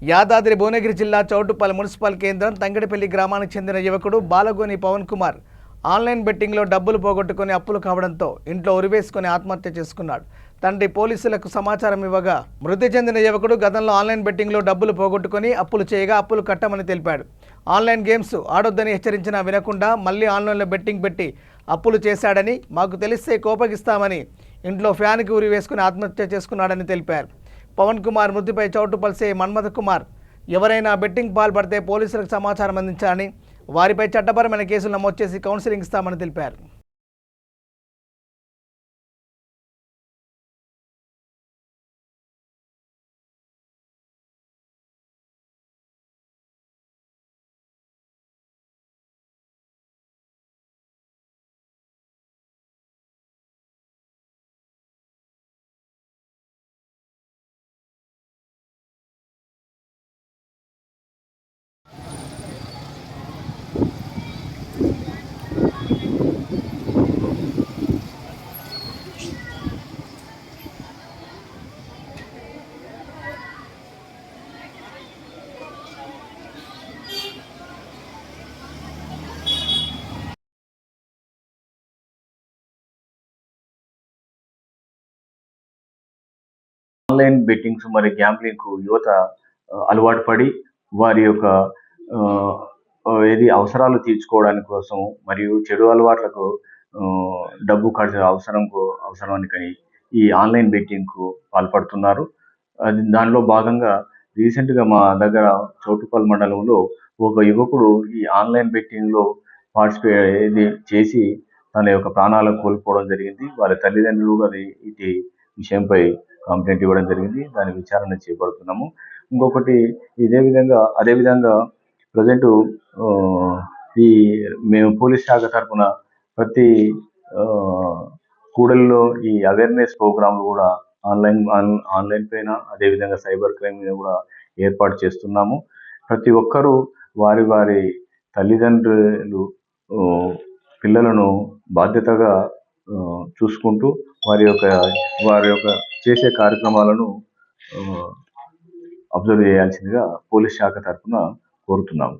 యాదాద్రి భువనగిరి జిల్లా చౌటుప్పల్ మున్సిపల్ కేంద్రం తంగడిపల్లి గ్రామానికి చెందిన యువకుడు బాలగోని పవన్ కుమార్ ఆన్లైన్ బెట్టింగ్లో డబ్బులు పోగొట్టుకుని అప్పులు కావడంతో ఇంట్లో ఉరివేసుకుని ఆత్మహత్య చేసుకున్నాడు. తండ్రి పోలీసులకు సమాచారం ఇవ్వగా మృతి చెందిన యువకుడు గతంలో ఆన్లైన్ బెట్టింగ్లో డబ్బులు పోగొట్టుకుని అప్పులు చేయగా అప్పులు కట్టమని తెలిపాడు. ఆన్లైన్ గేమ్స్ ఆడొద్దని హెచ్చరించినా వినకుండా మళ్ళీ ఆన్లైన్లో బెట్టింగ్ పెట్టి అప్పులు చేశాడని, మాకు తెలిస్తే కోపగిస్తామని ఇంట్లో ఫ్యాన్కి ఉరి వేసుకుని ఆత్మహత్య చేసుకున్నాడని తెలిపారు. పవన్ కుమార్ మృతిపై చౌటుప్పల్ సీఐ మన్మథ్ కుమార్ ఎవరైనా బెట్టింగ్ పాల్పడితే పోలీసులకు సమాచారం అందించాలని, వారిపై చట్టపరమైన కేసులు నమోదు చేసి కౌన్సిలింగ్ ఇస్తామని తెలిపారు. ఆన్లైన్ బెట్టింగ్స్ మరి గ్యాంబ్లింగ్ కు యువత అలవాటు పడి వారి యొక్క ఏది అవసరాలు తీర్చుకోవడానికి కోసం మరియు చెడు అలవాట్లకు డబ్బు ఖర్చు అవసరానికని ఈ ఆన్లైన్ బెట్టింగ్ కు పాల్పడుతున్నారు. దానిలో భాగంగా రీసెంట్గా మా దగ్గర చౌటుప్పల్ మండలంలో ఒక యువకుడు ఈ ఆన్లైన్ బెట్టింగ్ లో పార్టిసిపేట్ చేసి తన యొక్క ప్రాణాలను కోల్పోవడం జరిగింది. వారి తల్లిదండ్రులు అది ఇది విషయంపై కంప్లైంట్ ఇవ్వడం జరిగింది. దాని విచారణ చేపడుతున్నాము. ఇంకొకటి అదేవిధంగా ప్రజెంట్ ఈ మేము పోలీస్ శాఖ తరఫున ప్రతి కూడలిలో ఈ అవేర్నెస్ ప్రోగ్రాంలు కూడా ఆన్లైన్ పైన అదేవిధంగా సైబర్ క్రైమ్ మీద కూడా ఏర్పాటు చేస్తున్నాము. ప్రతి ఒక్కరూ వారి తల్లిదండ్రులు పిల్లలను బాధ్యతగా చూసుకుంటూ వారి యొక్క చేసే కార్యక్రమాలను అబ్జర్వ్ చేయాల్సిందిగా పోలీస్ శాఖ తరఫున కోరుతున్నాము.